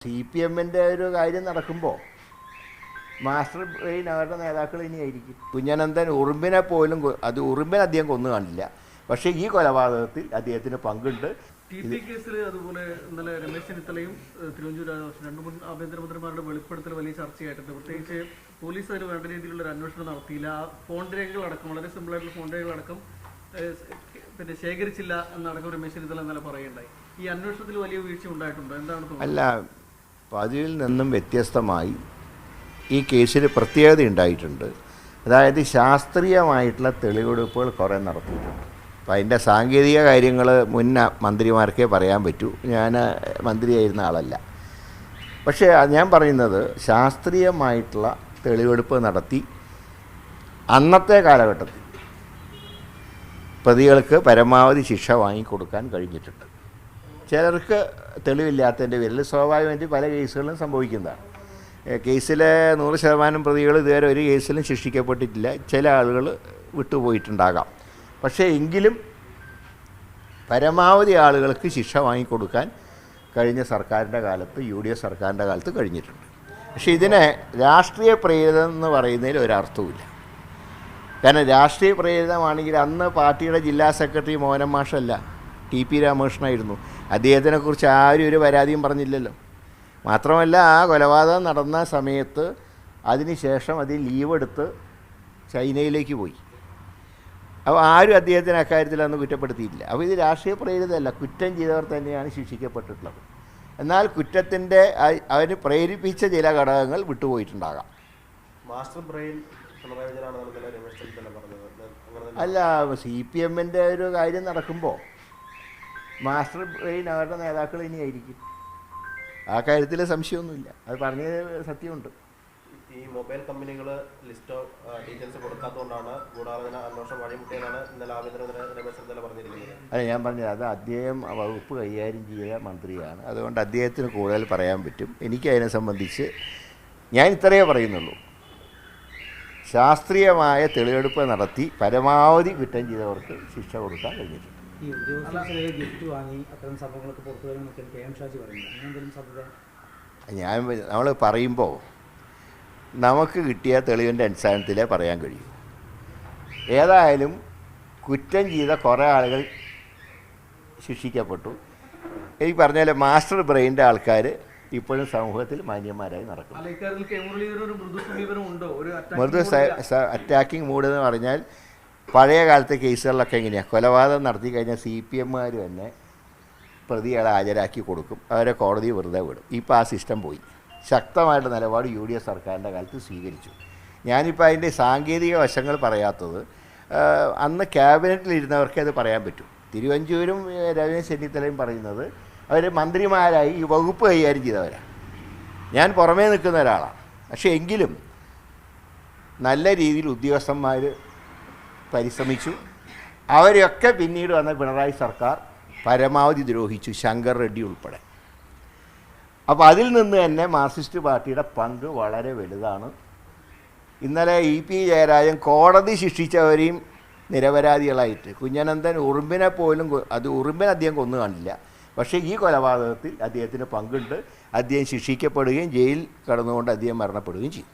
CPM-ന്റെ ഒരു കാര്യം നടക്കുമ്പോൾ മാസ്റ്റർ ബ്രെയിൻ അവരുടെ നേതാക്കൾ ഇനിയായിരിക്കും. കുഞ്ഞനന്തൻ ഉറുമ്പിനെ പോലും ഉറുമ്പിനെ അദ്ദേഹം കൊന്നു കാണില്ല. പക്ഷേ ഈ കൊലപാതകത്തിൽ അദ്ദേഹത്തിന് പങ്കുണ്ട്. കേസിൽ അതുപോലെ ഇന്നലെ രമേശ് ചെന്നിത്തലയും തിരുവഞ്ചൂർ രാധാകൃഷ്ണൻ രണ്ട് മുൻ ആഭ്യന്തരമന്ത്രിമാരുടെ വെളിപ്പെടുത്തൽ വലിയ ചർച്ചയായിട്ടുണ്ട്. പ്രത്യേകിച്ച് പോലീസ് അതിന് വേണ്ട രീതിയിലുള്ള ഒരു അന്വേഷണം നടത്തിയില്ല. ഫോൺ രേഖകളടക്കം വളരെ സിമ്പിളായിട്ടുള്ള ഫോൺ രേഖകളടക്കം പിന്നെ ശേഖരിച്ചില്ല എന്നടക്കം രമേശ് ചെന്നിത്തല ഇന്നലെ പറയുകയുണ്ടായി. ഈ അന്വേഷണത്തിൽ വലിയ വീഴ്ച ഉണ്ടായിട്ടുണ്ടോ? എന്താണ് തോന്നുന്നത്? അല്ല, പതിവിൽ നിന്നും വ്യത്യസ്തമായി ഈ കേസിൽ പ്രത്യേകത ഉണ്ടായിട്ടുണ്ട്. അതായത് ശാസ്ത്രീയമായിട്ടുള്ള തെളിവെടുപ്പുകൾ കുറേ നടത്തിയിട്ടുണ്ട്. അപ്പോൾ അതിൻ്റെ സാങ്കേതിക കാര്യങ്ങൾ മുൻ മന്ത്രിമാർക്കേ പറയാൻ പറ്റൂ. ഞാൻ മന്ത്രിയായിരുന്ന ആളല്ല. പക്ഷേ ഞാൻ പറയുന്നത് ശാസ്ത്രീയമായിട്ടുള്ള തെളിവെടുപ്പ് നടത്തി അന്നത്തെ കാലഘട്ടത്തിൽ പ്രതികൾക്ക് പരമാവധി ശിക്ഷ വാങ്ങിക്കൊടുക്കാൻ കഴിഞ്ഞിട്ടുണ്ട്. ചിലർക്ക് തെളിവില്ലാത്തതിൻ്റെ പേരിൽ സ്വാഭാവികമായിട്ട് പല കേസുകളും സംഭവിക്കുന്നതാണ്. കേസിലെ 100% പ്രതികൾ ഇതുവരെ ഒരു കേസിലും ശിക്ഷിക്കപ്പെട്ടിട്ടില്ല. ചില ആളുകൾ വിട്ടുപോയിട്ടുണ്ടാകാം. പക്ഷേ എങ്കിലും പരമാവധി ആളുകൾക്ക് ശിക്ഷ വാങ്ങിക്കൊടുക്കാൻ കഴിഞ്ഞ സർക്കാരിൻ്റെ കാലത്ത്, UDF സർക്കാരിൻ്റെ കാലത്ത് കഴിഞ്ഞിട്ടുണ്ട്. പക്ഷേ ഇതിനെ രാഷ്ട്രീയ പ്രേരിതം എന്ന് പറയുന്നതിൽ ഒരർത്ഥവുമില്ല. കാരണം രാഷ്ട്രീയ പ്രേരിതമാണെങ്കിൽ അന്ന് പാർട്ടിയുടെ ജില്ലാ സെക്രട്ടറി മോഹനൻ മാഷല്ല, TP രാമകൃഷ്ണനായിരുന്നു. അദ്ദേഹത്തിനെക്കുറിച്ച് ആരും ഒരു പരാതിയും പറഞ്ഞില്ലല്ലോ. മാത്രമല്ല, ആ കൊലപാതകം നടന്ന സമയത്ത് അതിനുശേഷം അതിൽ ലീവ് എടുത്ത് ചൈനയിലേക്ക് പോയി. അപ്പോൾ ആരും അദ്ദേഹത്തിന് അക്കാര്യത്തിൽ അന്ന് കുറ്റപ്പെടുത്തിയില്ല. അപ്പോൾ ഇത് രാഷ്ട്രീയ പ്രേരിതമല്ല, കുറ്റം ചെയ്തവർ തന്നെയാണ് ശിക്ഷിക്കപ്പെട്ടിട്ടുള്ളത്. എന്നാൽ കുറ്റത്തിൻ്റെ അവന് പ്രേരിപ്പിച്ച ചില ഘടകങ്ങൾ വിട്ടുപോയിട്ടുണ്ടാകാം. മാസ്റ്റർ ബ്രെയിൻ അല്ല, CPM-ന്റെ ഒരു കാര്യം നടക്കുമ്പോൾ മാസ്റ്റർ ബ്രെയിൻ അവരുടെ നേതാക്കൾ ഇനിയായിരിക്കും. ആ കാര്യത്തിൽ സംശയമൊന്നുമില്ല. അത് പറഞ്ഞത് സത്യമുണ്ട്. ഈ മൊബൈൽ കമ്പനികൾ ലിസ്റ്റ് ഓഫ് ഡീറ്റെയിൽസ് കൊടുക്കാത്തതുകൊണ്ടാണ് ഗൂഢാലോചന അന്വേഷണം വഴിമുട്ടിയെന്നാണ് ഇന്നലെ ആഭ്യന്തരമന്ത്രി രമേശ് ചെന്നിത്തല പറഞ്ഞിരിക്കുന്നത്. അല്ല, ഞാൻ പറഞ്ഞത് അത് അദ്ദേഹം വകുപ്പ് കൈകാര്യം ചെയ്ത മന്ത്രിയാണ്. അതുകൊണ്ട് അദ്ദേഹത്തിന് കൂടുതൽ പറയാൻ പറ്റും. എനിക്കതിനെ സംബന്ധിച്ച് ഞാൻ ഇത്രയേ പറയുന്നുള്ളൂ. ശാസ്ത്രീയമായ തെളിവെടുപ്പ് നടത്തി പരമാവധി കുറ്റം ചെയ്തവർക്ക് ശിക്ഷ കൊടുക്കാൻ കഴിഞ്ഞിട്ടുണ്ട്. ഈ ഉദ്യോഗസ്ഥരെ ഗിഫ്റ്റ് വാങ്ങി അത്തരം സംഭവങ്ങളൊക്കെ പുറത്തു വരുമെന്നൊക്കെ KM ഷാജി പറയുന്നത്, അങ്ങനെ എന്തെങ്കിലും സാധ്യത? നമ്മൾ പറയുമ്പോൾ നമുക്ക് കിട്ടിയ തെളിവിൻ്റെ അടിസ്ഥാനത്തിലേ പറയാൻ കഴിയൂ. ഏതായാലും കുറ്റം ചെയ്ത കുറേ ആളുകൾ ശിക്ഷിക്കപ്പെട്ടു. ഈ പറഞ്ഞ മാസ്റ്റർ ബ്രെയിൻ്റെ ആൾക്കാർ ഇപ്പോഴും സമൂഹത്തിൽ മാന്യന്മാരായി നടക്കും. മൃദു അറ്റാക്കിംഗ് മൂഡ് എന്ന് പറഞ്ഞാൽ പഴയ കാലത്തെ കേസുകളിലൊക്കെ എങ്ങനെയാണ്, കൊലപാതകം നടത്തി കഴിഞ്ഞാൽ CPM-മാർ തന്നെ പ്രതികളെ ഹാജരാക്കി കൊടുക്കും, അവരെ കോടതി വെറുതെ വിടും. ഇപ്പോൾ ആ സിസ്റ്റം പോയി. ശക്തമായിട്ട് നിലപാട് UDF സർക്കാരിൻ്റെ കാലത്ത് സ്വീകരിച്ചു. ഞാനിപ്പോൾ അതിൻ്റെ സാങ്കേതിക വശങ്ങൾ പറയാത്തത്, അന്ന് ക്യാബിനറ്റിലിരുന്നവർക്കേ അത് പറയാൻ പറ്റും. തിരുവഞ്ചൂരും രമേശ് ചെന്നിത്തലയും പറയുന്നത് അവർ മന്ത്രിമാരായി ഈ വകുപ്പ് കൈകാര്യം ചെയ്തവരാണ്. ഞാൻ പുറമേ നിൽക്കുന്ന ഒരാളാണ്. പക്ഷേ എങ്കിലും നല്ല രീതിയിൽ ഉദ്യോഗസ്ഥന്മാർ പരിശ്രമിച്ചു. അവരെയൊക്കെ പിന്നീട് വന്ന പിണറായി സർക്കാർ പരമാവധി ദ്രോഹിച്ചു, ശങ്കർ റെഡ്ഡി ഉൾപ്പെടെ. അപ്പോൾ അതിൽ നിന്ന് തന്നെ മാർക്സിസ്റ്റ് പാർട്ടിയുടെ പങ്ക് വളരെ വലുതാണ്. ഇന്നലെ EP ജയരാജൻ കോടതി ശിക്ഷിച്ചവരെയും നിരപരാധികളായിട്ട്, കുഞ്ഞനന്തൻ ഉറുമ്പിനെ പോലും ഉറുമ്പിനെ അദ്ദേഹം കൊന്നു കാണില്ല. പക്ഷേ ഈ കൊലപാതകത്തിൽ അദ്ദേഹത്തിന് പങ്കുണ്ട്. അദ്ദേഹം ശിക്ഷിക്കപ്പെടുകയും ജയിൽ കടന്നുകൊണ്ട് അദ്ദേഹം മരണപ്പെടുകയും ചെയ്യും.